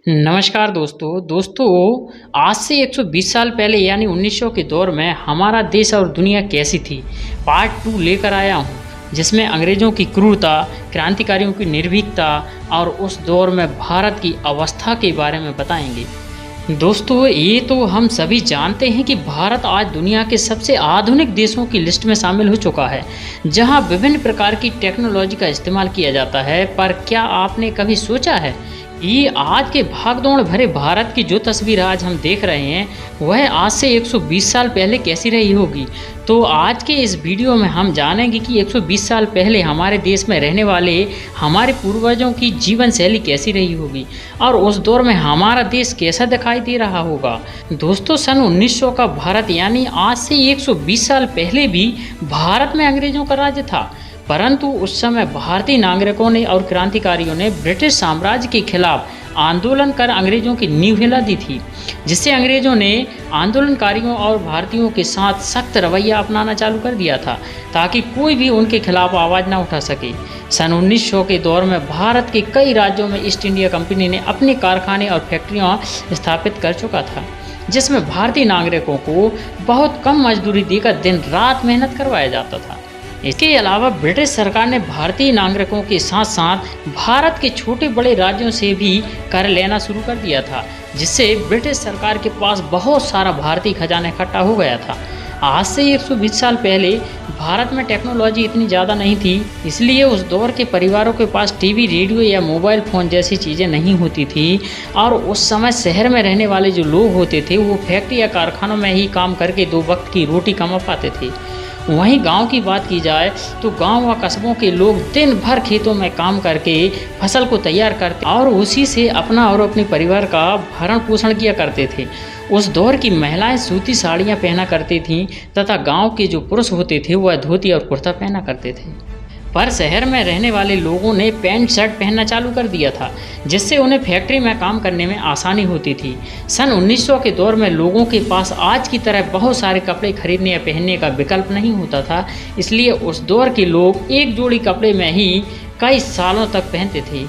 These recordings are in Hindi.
नमस्कार दोस्तों आज से 120 साल पहले यानी 1900 के दौर में हमारा देश और दुनिया कैसी थी। पार्ट 2 लेकर आया हूँ जिसमें अंग्रेज़ों की क्रूरता, क्रांतिकारियों की निर्भीकता और उस दौर में भारत की अवस्था के बारे में बताएंगे। दोस्तों ये तो हम सभी जानते हैं कि भारत आज दुनिया के सबसे आधुनिक देशों की लिस्ट में शामिल हो चुका है, जहां विभिन्न प्रकार की टेक्नोलॉजी का इस्तेमाल किया जाता है। पर क्या आपने कभी सोचा है ये आज के भागदौड़ भरे भारत की जो तस्वीर आज हम देख रहे हैं वह आज से 120 साल पहले कैसी रही होगी। तो आज के इस वीडियो में हम जानेंगे कि 120 साल पहले हमारे देश में रहने वाले हमारे पूर्वजों की जीवन शैली कैसी रही होगी और उस दौर में हमारा देश कैसा दिखाई दे रहा होगा। दोस्तों सन 1900 का भारत यानी आज से 120 साल पहले भी भारत में अंग्रेजों का राज्य था, परंतु उस समय भारतीय नागरिकों ने और क्रांतिकारियों ने ब्रिटिश साम्राज्य के खिलाफ आंदोलन कर अंग्रेजों की नींव हिला दी थी, जिससे अंग्रेजों ने आंदोलनकारियों और भारतीयों के साथ सख्त रवैया अपनाना चालू कर दिया था ताकि कोई भी उनके खिलाफ आवाज़ न उठा सके। सन 1900 के दौर में भारत के कई राज्यों में ईस्ट इंडिया कंपनी ने अपने कारखाने और फैक्ट्रियां स्थापित कर चुका था, जिसमें भारतीय नागरिकों को बहुत कम मजदूरी देकर दिन रात मेहनत करवाया जाता था। इसके अलावा ब्रिटिश सरकार ने भारतीय नागरिकों के साथ साथ भारत के छोटे बड़े राज्यों से भी कर लेना शुरू कर दिया था, जिससे ब्रिटिश सरकार के पास बहुत सारा भारतीय खजाना इकट्ठा हो गया था। आज से 120 साल पहले भारत में टेक्नोलॉजी इतनी ज़्यादा नहीं थी, इसलिए उस दौर के परिवारों के पास टीवी, रेडियो या मोबाइल फ़ोन जैसी चीज़ें नहीं होती थी और उस समय शहर में रहने वाले जो लोग होते थे वो फैक्ट्री या कारखानों में ही काम करके 2 वक्त की रोटी कमा पाते थे। वहीं गांव की बात की जाए तो गांव व कस्बों के लोग दिन भर खेतों में काम करके फसल को तैयार करते और उसी से अपना और अपने परिवार का भरण पोषण किया करते थे। उस दौर की महिलाएं सूती साड़ियां पहना करती थीं तथा गांव के जो पुरुष होते थे वह धोती और कुर्ता पहना करते थे। पर शहर में रहने वाले लोगों ने पैंट शर्ट पहनना चालू कर दिया था, जिससे उन्हें फैक्ट्री में काम करने में आसानी होती थी। सन 1900 के दौर में लोगों के पास आज की तरह बहुत सारे कपड़े खरीदने या पहनने का विकल्प नहीं होता था, इसलिए उस दौर के लोग एक जोड़ी कपड़े में ही कई सालों तक पहनते थे।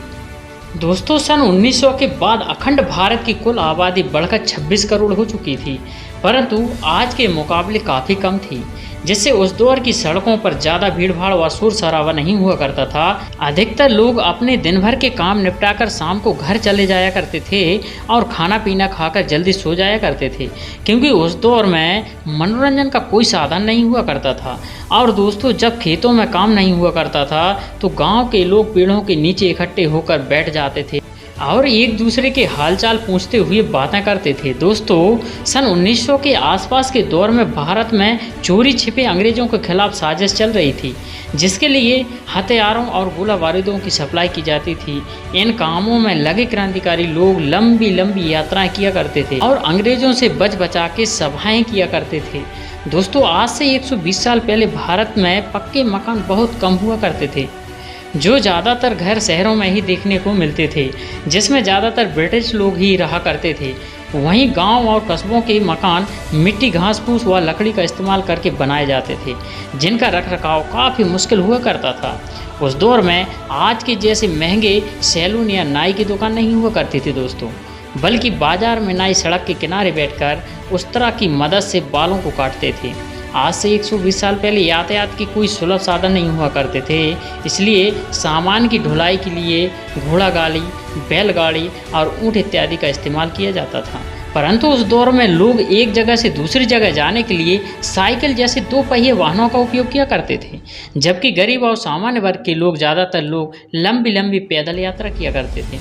दोस्तों सन 1900 के बाद अखंड भारत की कुल आबादी बढ़कर 26 करोड़ हो चुकी थी, परंतु आज के मुकाबले काफ़ी कम थी, जिससे उस दौर की सड़कों पर ज़्यादा भीड़ भाड़ व शोर शराबा नहीं हुआ करता था। अधिकतर लोग अपने दिन भर के काम निपटाकर शाम को घर चले जाया करते थे और खाना पीना खाकर जल्दी सो जाया करते थे, क्योंकि उस दौर में मनोरंजन का कोई साधन नहीं हुआ करता था। और दोस्तों जब खेतों में काम नहीं हुआ करता था तो गाँव के लोग पेड़ों के नीचे इकट्ठे होकर बैठ जाते थे और एक दूसरे के हालचाल पूछते हुए बातें करते थे। दोस्तों सन 1900 के आसपास के दौर में भारत में चोरी छिपे अंग्रेज़ों के खिलाफ साजिश चल रही थी, जिसके लिए हथियारों और गोला बारूदों की सप्लाई की जाती थी। इन कामों में लगे क्रांतिकारी लोग लंबी लंबी यात्राएं किया करते थे और अंग्रेज़ों से बच बचा के सभाएँ किया करते थे। दोस्तों आज से 120 साल पहले भारत में पक्के मकान बहुत कम हुआ करते थे, जो ज़्यादातर घर शहरों में ही देखने को मिलते थे, जिसमें ज़्यादातर ब्रिटिश लोग ही रहा करते थे। वहीं गांव और कस्बों के मकान मिट्टी, घास फूस व लकड़ी का इस्तेमाल करके बनाए जाते थे, जिनका रखरखाव काफ़ी मुश्किल हुआ करता था। उस दौर में आज के जैसे महंगे सैलून या नाई की दुकान नहीं हुआ करती थी दोस्तों, बल्कि बाजार में नाई सड़क के किनारे बैठकर उस तरह की मदद से बालों को काटते थे। आज से 120 साल पहले यातायात की कोई सुलभ साधन नहीं हुआ करते थे, इसलिए सामान की ढुलाई के लिए घोड़ा गाड़ी, बैलगाड़ी और ऊँट इत्यादि का इस्तेमाल किया जाता था। परंतु उस दौर में लोग एक जगह से दूसरी जगह जाने के लिए साइकिल जैसे 2 पहिए वाहनों का उपयोग किया करते थे, जबकि गरीब और सामान्य वर्ग के लोग ज़्यादातर लोग लंबी लंबी पैदल यात्रा किया करते थे।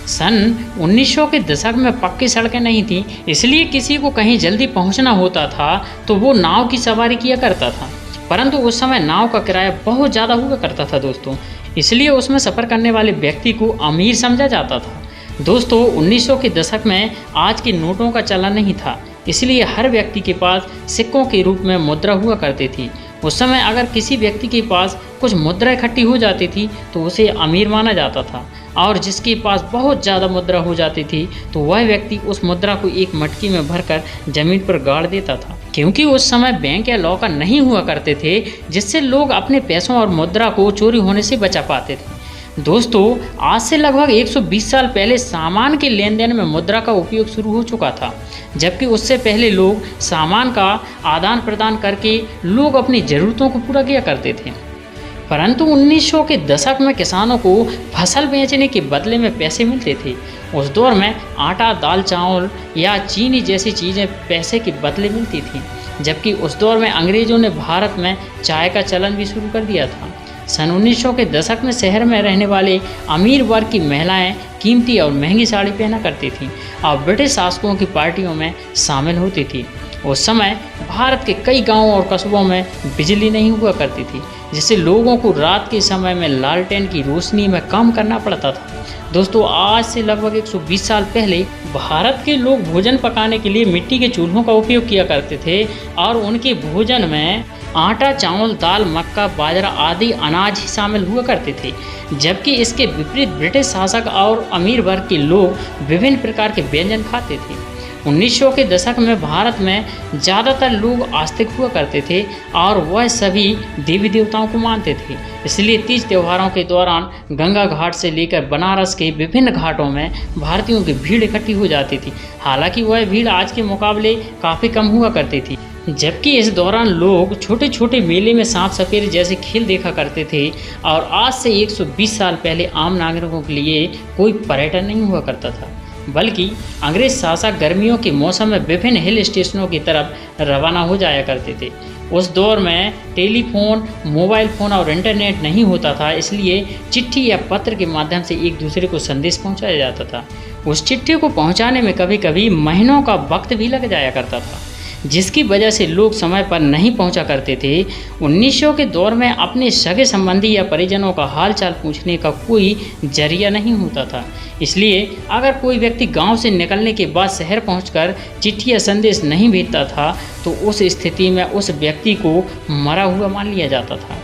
सन 1900 के दशक में पक्की सड़कें नहीं थीं, इसलिए किसी को कहीं जल्दी पहुंचना होता था तो वो नाव की सवारी किया करता था, परंतु उस समय नाव का किराया बहुत ज़्यादा हुआ करता था दोस्तों, इसलिए उसमें सफ़र करने वाले व्यक्ति को अमीर समझा जाता था। दोस्तों 1900 के दशक में आज के नोटों का चलन नहीं था, इसलिए हर व्यक्ति के पास सिक्कों के रूप में मुद्रा हुआ करती थी। उस समय अगर किसी व्यक्ति के पास कुछ मुद्रा इकट्ठी हो जाती थी तो उसे अमीर माना जाता था, और जिसके पास बहुत ज़्यादा मुद्रा हो जाती थी तो वह व्यक्ति उस मुद्रा को एक मटकी में भरकर जमीन पर गाड़ देता था, क्योंकि उस समय बैंक या लॉकर नहीं हुआ करते थे, जिससे लोग अपने पैसों और मुद्रा को चोरी होने से बचा पाते थे। दोस्तों आज से लगभग 120 साल पहले सामान के लेन देन में मुद्रा का उपयोग शुरू हो चुका था, जबकि उससे पहले लोग सामान का आदान प्रदान करके लोग अपनी ज़रूरतों को पूरा किया करते थे। परंतु 1900 के दशक में किसानों को फसल बेचने के बदले में पैसे मिलते थे। उस दौर में आटा, दाल, चावल या चीनी जैसी चीज़ें पैसे के बदले मिलती थीं, जबकि उस दौर में अंग्रेज़ों ने भारत में चाय का चलन भी शुरू कर दिया था। सन 1900 के दशक में शहर में रहने वाले अमीर वर्ग की महिलाएं कीमती और महंगी साड़ी पहना करती थीं और ब्रिटिश शासकों की पार्टियों में शामिल होती थी। उस समय भारत के कई गांवों और कस्बों में बिजली नहीं हुआ करती थी, जिससे लोगों को रात के समय में लालटेन की रोशनी में काम करना पड़ता था। दोस्तों आज से लगभग 120 साल पहले भारत के लोग भोजन पकाने के लिए मिट्टी के चूल्हों का उपयोग किया करते थे और उनके भोजन में आटा, चावल, दाल, मक्का, बाजरा आदि अनाज ही शामिल हुआ करते थे। जबकि इसके विपरीत ब्रिटिश शासक और अमीर वर्ग के लोग विभिन्न प्रकार के व्यंजन खाते थे। 1900 के दशक में भारत में ज़्यादातर लोग आस्तिक हुआ करते थे और वह सभी देवी देवताओं को मानते थे। इसलिए तीज त्योहारों के दौरान गंगा घाट से लेकर बनारस के विभिन्न घाटों में भारतीयों की भीड़ इकट्ठी हो जाती थी। हालांकि वह भीड़ आज के मुकाबले काफ़ी कम हुआ करती थी, जबकि इस दौरान लोग छोटे छोटे मेले में सांप सपेरे जैसे खेल देखा करते थे और आज से 120 साल पहले आम नागरिकों के लिए कोई पर्यटन नहीं हुआ करता था, बल्कि अंग्रेज शासक गर्मियों के मौसम में विभिन्न हिल स्टेशनों की तरफ रवाना हो जाया करते थे। उस दौर में टेलीफोन, मोबाइल फ़ोन और इंटरनेट नहीं होता था, इसलिए चिट्ठी या पत्र के माध्यम से एक दूसरे को संदेश पहुंचाया जाता था। उस चिट्ठी को पहुंचाने में कभी कभी महीनों का वक्त भी लग जाया करता था, जिसकी वजह से लोग समय पर नहीं पहुंचा करते थे। 1900 के दौर में अपने सगे संबंधी या परिजनों का हाल चाल पूछने का कोई जरिया नहीं होता था, इसलिए अगर कोई व्यक्ति गांव से निकलने के बाद शहर पहुंचकर चिट्ठी या संदेश नहीं भेजता था तो उस स्थिति में उस व्यक्ति को मरा हुआ मान लिया जाता था।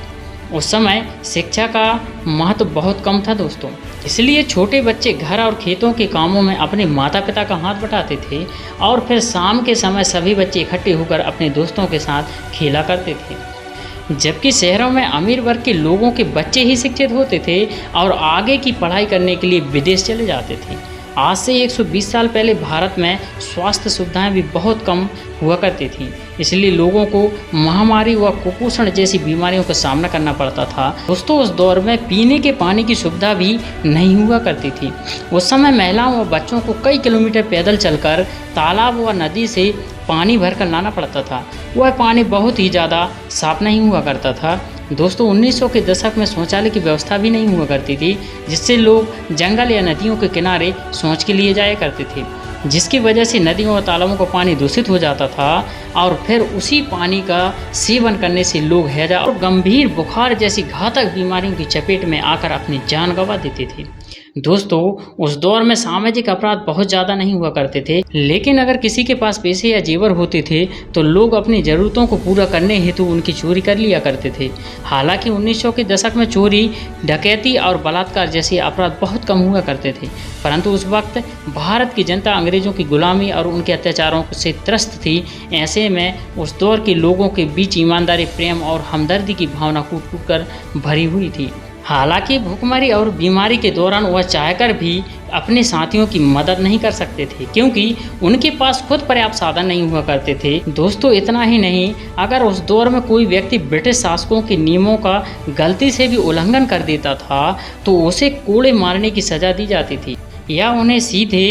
उस समय शिक्षा का महत्व बहुत कम था दोस्तों, इसलिए छोटे बच्चे घर और खेतों के कामों में अपने माता पिता का हाथ बटाते थे और फिर शाम के समय सभी बच्चे इकट्ठे होकर अपने दोस्तों के साथ खेला करते थे। जबकि शहरों में अमीर वर्ग के लोगों के बच्चे ही शिक्षित होते थे और आगे की पढ़ाई करने के लिए विदेश चले जाते थे। आज से 120 साल पहले भारत में स्वास्थ्य सुविधाएं भी बहुत कम हुआ करती थीं, इसलिए लोगों को महामारी व कुपोषण जैसी बीमारियों का सामना करना पड़ता था। दोस्तों उस दौर में पीने के पानी की सुविधा भी नहीं हुआ करती थी। उस समय महिलाओं व बच्चों को कई किलोमीटर पैदल चलकर तालाब व नदी से पानी भरकर लाना पड़ता था। वह पानी बहुत ही ज़्यादा साफ नहीं हुआ करता था। दोस्तों 1900 के दशक में शौचालय की व्यवस्था भी नहीं हुआ करती थी, जिससे लोग जंगल या नदियों के किनारे शौच के लिए जाया करते थे, जिसकी वजह से नदियों और तालाबों का पानी दूषित हो जाता था और फिर उसी पानी का सेवन करने से लोग हैजा और गंभीर बुखार जैसी घातक बीमारियों की चपेट में आकर अपनी जान गंवा देते थे। दोस्तों उस दौर में सामाजिक अपराध बहुत ज़्यादा नहीं हुआ करते थे, लेकिन अगर किसी के पास पैसे या जेवर होते थे तो लोग अपनी ज़रूरतों को पूरा करने हेतु उनकी चोरी कर लिया करते थे। हालांकि 1900 के दशक में चोरी, डकैती और बलात्कार जैसे अपराध बहुत कम हुआ करते थे, परंतु उस वक्त भारत की जनता अंग्रेज़ों की गुलामी और उनके अत्याचारों से त्रस्त थी। ऐसे में उस दौर के लोगों के बीच ईमानदारी, प्रेम और हमदर्दी की भावना कूट कूट कर भरी हुई थी। हालांकि भूखमरी और बीमारी के दौरान वह चाहकर भी अपने साथियों की मदद नहीं कर सकते थे, क्योंकि उनके पास खुद पर्याप्त साधन नहीं हुआ करते थे। दोस्तों इतना ही नहीं, अगर उस दौर में कोई व्यक्ति ब्रिटिश शासकों के नियमों का गलती से भी उल्लंघन कर देता था तो उसे कोड़े मारने की सज़ा दी जाती थी या उन्हें सीधे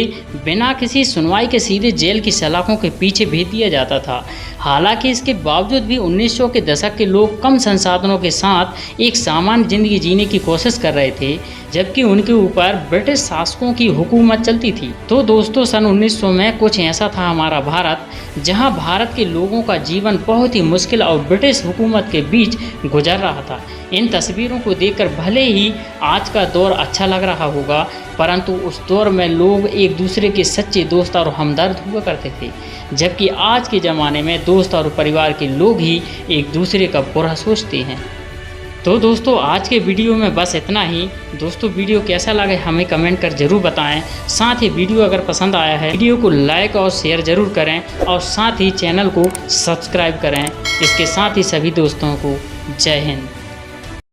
बिना किसी सुनवाई के सीधे जेल की सलाखों के पीछे भेज दिया जाता था। हालांकि इसके बावजूद भी 1900 के दशक के लोग कम संसाधनों के साथ एक सामान्य ज़िंदगी जीने की कोशिश कर रहे थे, जबकि उनके ऊपर ब्रिटिश शासकों की हुकूमत चलती थी। तो दोस्तों सन 1900 में कुछ ऐसा था हमारा भारत, जहां भारत के लोगों का जीवन बहुत ही मुश्किल और ब्रिटिश हुकूमत के बीच गुजर रहा था। इन तस्वीरों को देखकर भले ही आज का दौर अच्छा लग रहा होगा, परंतु उस दौर में लोग एक दूसरे के सच्चे दोस्त और हमदर्द हुआ करते थे, जबकि आज के ज़माने में दोस्त और परिवार के लोग ही एक दूसरे का बुरा सोचते हैं। तो दोस्तों आज के वीडियो में बस इतना ही। दोस्तों वीडियो कैसा लगे हमें कमेंट कर ज़रूर बताएं। साथ ही वीडियो अगर पसंद आया है वीडियो को लाइक और शेयर ज़रूर करें और साथ ही चैनल को सब्सक्राइब करें। इसके साथ ही सभी दोस्तों को जय हिंद।